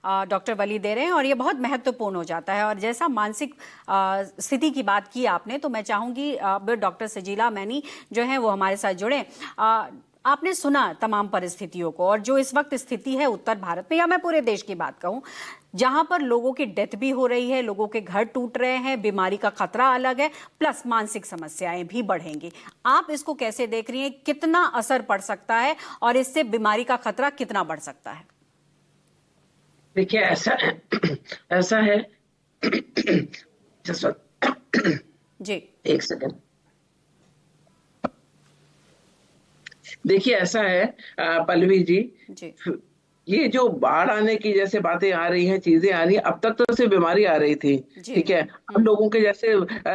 Doctor वली दे रहे हैं और ये बहुत महत्वपूर्ण हो जाता है। और जैसा मानसिक स्थिति की बात की आपने, तो मैं चाहूंगी अब डॉक्टर सजीला मैनी जो है वो हमारे साथ जुड़े। आपने सुना तमाम परिस्थितियों को, और जो इस वक्त स्थिति है उत्तर भारत में, या मैं पूरे देश की बात कहूं, जहां पर लोगों की डेथ भी हो रही है, लोगों के घर टूट रहे हैं, बीमारी का खतरा अलग है, प्लस मानसिक समस्याएं भी बढ़ेंगी। आप इसको कैसे देख रही हैं? कितना असर पड़ सकता है और इससे बीमारी का खतरा कितना बढ़ सकता है? देखिए, ऐसा है जी, एक सेकंड। देखिए, ऐसा है पल्लवी जी, जी, ये जो बाढ़ आने की जैसे बातें आ रही हैं, चीजें आ रही हैं, अब तक तो सिर्फ बीमारी आ रही थी। जी। ठीक है, अब लोगों के जैसे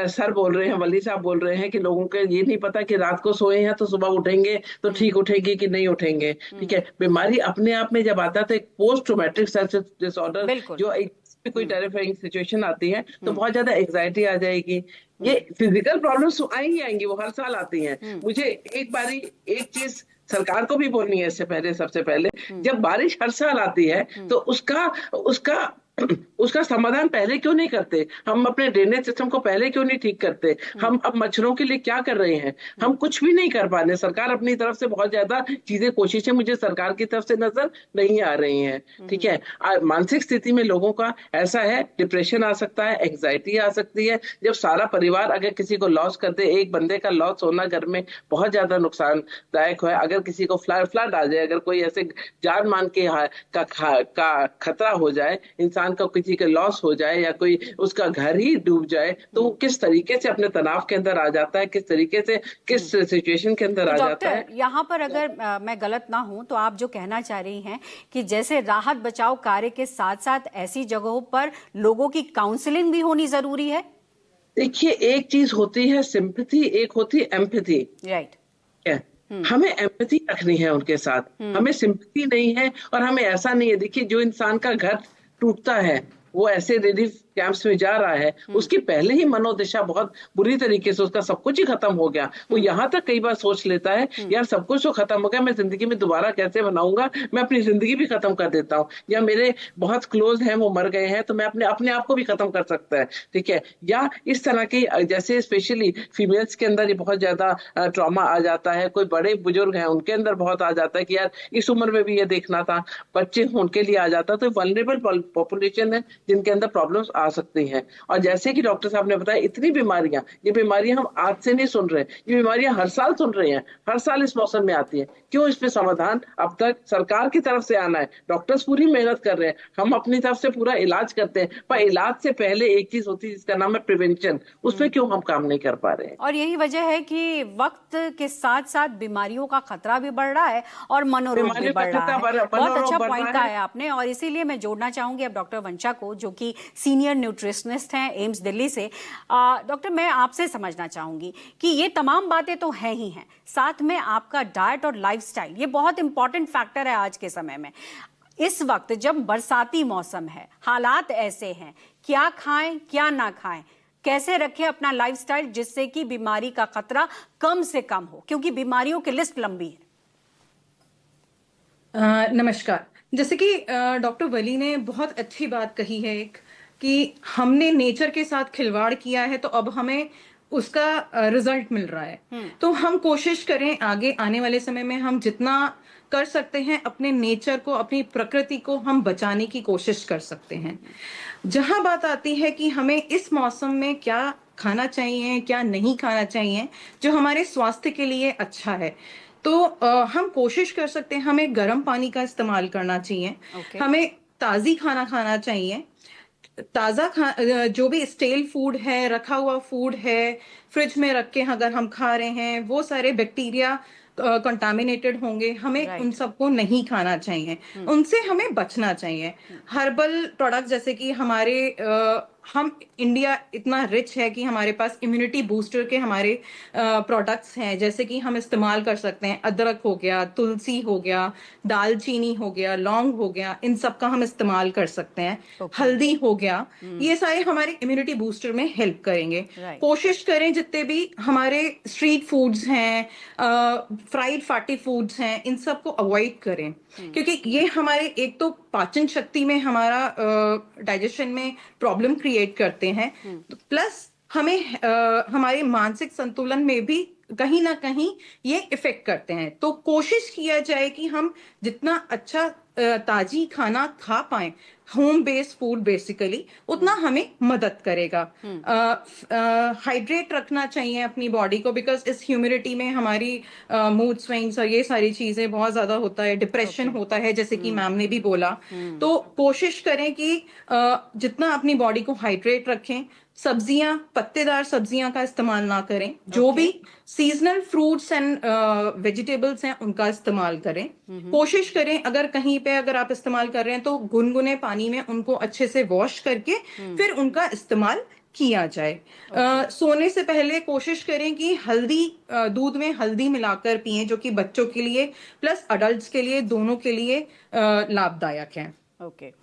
सर बोल रहे हैं, वली साहब बोल रहे हैं कि लोगों के ये नहीं पता कि रात को सोए हैं तो सुबह उठेंगे तो ठीक उठेंगे कि नहीं उठेंगे। ठीक है, बीमारी अपने आप में जब आता है तो एक पोस्ट ट्रॉमेटिक स्ट्रेस डिसऑर्डर, बिल्कुल। जो एक कोई टेरिफाइंग सिचुएशन आती है तो बहुत ज्यादा एंग्जाइटी आ जाएगी। ये फिजिकल प्रॉब्लम्स आएंगी आएंगी, वो हर साल आती हैं। मुझे एक बारी एक चीज सरकार को भी बोलनी है इससे पहले, सबसे पहले, जब बारिश हर साल आती है तो उसका उसका उसका समाधान पहले क्यों नहीं करते? हम अपने ड्रेनेज सिस्टम को पहले क्यों नहीं ठीक करते? हम अब मच्छरों के लिए क्या कर रहे हैं? हम कुछ भी नहीं कर पा रहे। सरकार अपनी तरफ से बहुत ज्यादा चीजें, कोशिशें मुझे सरकार की तरफ से नजर नहीं आ रही हैं। ठीक है, मानसिक स्थिति में लोगों का ऐसा है, डिप्रेशन आ सकता है, एंग्जाइटी आ सकती है। जब सारा परिवार अगर किसी को लॉस कर दे, एक बंदे का लॉस होना घर में बहुत ज्यादा नुकसानदायक है। अगर किसी को फ्लड आ जाए, अगर कोई ऐसे जान मान के का खतरा हो जाए, इंसान का किसी का लॉस हो जाए या कोई उसका घर ही डूब जाए, तो वो किस तरीके से अपने तनाव के अंदर आ जाता है, किस तरीके से किस सिचुएशन के अंदर तो आ जाता है। डॉक्टर, यहाँ पर अगर मैं गलत ना हूं तो आप जो कहना चाह रही हैं कि जैसे राहत बचाव कार्य के साथ साथ ऐसी जगहों पर लोगों की काउंसलिंग भी होनी जरूरी है। देखिए, एक चीज होती है सिंपैथी, एक होती है एम्पैथी। राइट। हमें एम्पैथी रखनी है उनके साथ, हमें सिंपैथी नहीं है। और हमें ऐसा नहीं है, देखिए, जो इंसान का घर टूटता है, वो ऐसे रिलीफ कैंप्स में जा रहा है, उसकी पहले ही मनोदशा बहुत बुरी तरीके से, उसका सब कुछ ही खत्म हो गया। वो यहाँ तक कई बार सोच लेता है, यार सब कुछ तो खत्म हो गया, मैं जिंदगी में दोबारा कैसे बनाऊंगा, मैं अपनी जिंदगी भी खत्म कर देता हूँ। या मेरे बहुत क्लोज हैं, वो मर गए हैं, तो मैं अपने अपने आप को भी खत्म कर सकता है। ठीक है, या इस तरह की, जैसे स्पेशली फीमेल्स के अंदर ये बहुत ज्यादा ट्रॉमा आ जाता है। कोई बड़े बुजुर्ग हैं, उनके अंदर बहुत आ जाता है कि यार इस उम्र में भी ये देखना था। बच्चे उनके लिए आ जाता है। तो वल्नरेबल पॉपुलेशन है जिनके अंदर प्रॉब्लम्स आ सकती हैं। और जैसे कि डॉक्टर साहब ने बताया, इतनी बीमारियां, ये बीमारियां हम आज से नहीं सुन रहे, ये बीमारियां हर साल सुन रहे हैं, हर साल इस मौसम में आती है। क्यों इस पे समाधान अब तक सरकार की तरफ से आना है? डॉक्टर्स पूरी मेहनत कर रहे हैं, हम अपनी तरफ से पूरा इलाज करते हैं, पर इलाज से पहले एक चीज होती है जिसका नाम है प्रिवेंशन। उस पर क्यों हम काम नहीं कर पा रहे हैं? और यही वजह है कि वक्त के साथ साथ बीमारियों का खतरा भी बढ़ रहा है और मनोरोग भी बढ़ रहा है। बहुत अच्छा पॉइंट कहा है आपने। और इसीलिए मैं जोड़ना चाहूंगी अब डॉक्टर वंशा को, जो कि सीनियर न्यूट्रिशनिस्ट हैं एम्स दिल्ली से। डॉक्टर, मैं आपसे समझना चाहूंगी कि ये तमाम बातें तो हैं ही हैं, साथ में आपका डाइट और लाइफस्टाइल, ये बहुत इंपॉर्टेंट फैक्टर है आज के समय में। इस वक्त जब बरसाती मौसम है, हालात ऐसे हैं, क्या खाएं क्या ना खाएं, कैसे रखें अपना लाइफस्टाइल जिससे कि बीमारी का खतरा कम से कम हो, क्योंकि बीमारियों की लिस्ट लंबी है। नमस्कार। जैसे कि डॉक्टर वली ने बहुत अच्छी बात कही है, एक कि हमने नेचर के साथ खिलवाड़ किया है तो अब हमें उसका रिजल्ट मिल रहा है। तो हम कोशिश करें आगे आने वाले समय में हम जितना कर सकते हैं अपने नेचर को, अपनी प्रकृति को हम बचाने की कोशिश कर सकते हैं। जहां बात आती है कि हमें इस मौसम में क्या खाना चाहिए क्या नहीं खाना चाहिए जो हमारे स्वास्थ्य के लिए अच्छा है, तो हम कोशिश कर सकते हैं, हमें गर्म पानी का इस्तेमाल करना चाहिए। हमें ताज़ी खाना खाना चाहिए। जो भी स्टेल फूड है, रखा हुआ फूड है, फ्रिज में रख के अगर हम खा रहे हैं, वो सारे बैक्टीरिया कंटामिनेटेड होंगे, हमें उन सबको नहीं खाना चाहिए, उनसे हमें बचना चाहिए। हर्बल प्रोडक्ट जैसे कि हम इंडिया इतना रिच है कि हमारे पास इम्यूनिटी बूस्टर के हमारे प्रोडक्ट्स हैं, जैसे कि हम इस्तेमाल कर सकते हैं। अदरक हो गया, तुलसी हो गया, दालचीनी हो गया, लौंग हो गया, इन सब का हम इस्तेमाल कर सकते हैं। हल्दी हो गया, ये सारे हमारे इम्यूनिटी बूस्टर में हेल्प करेंगे। कोशिश करें जितने भी हमारे स्ट्रीट फूड्स हैं, फ्राइड फैटी फूड्स हैं, इन सब को अवॉइड करें, क्योंकि ये हमारे एक तो पाचन शक्ति में, हमारा डाइजेशन में प्रॉब्लम क्रिएट करते हैं। प्लस हमें हमारे मानसिक संतुलन में भी कहीं ना कहीं ये इफेक्ट करते हैं। तो कोशिश किया जाए कि हम जितना अच्छा ताजी खाना खा पाए, होम बेस्ड फूड बेसिकली, उतना हमें मदद करेगा। हाइड्रेट रखना चाहिए अपनी बॉडी को, बिकॉज इस ह्यूमिडिटी में हमारी मूड स्विंग्स और ये सारी चीजें बहुत ज्यादा होता है, डिप्रेशन होता है, जैसे कि मैम ने भी बोला। तो कोशिश करें कि जितना अपनी बॉडी को हाइड्रेट रखें। सब्जियां, पत्तेदार सब्जियां का इस्तेमाल ना करें। जो भी सीजनल फ्रूट्स एंड वेजिटेबल्स हैं उनका इस्तेमाल करें। कोशिश करें अगर कहीं पे अगर आप इस्तेमाल कर रहे हैं तो गुनगुने पानी में उनको अच्छे से वॉश करके फिर उनका इस्तेमाल किया जाए। सोने से पहले कोशिश करें कि हल्दी, दूध में हल्दी मिलाकर पिएं, जो कि बच्चों के लिए प्लस अडल्ट्स के लिए, दोनों के लिए लाभदायक है। ओके।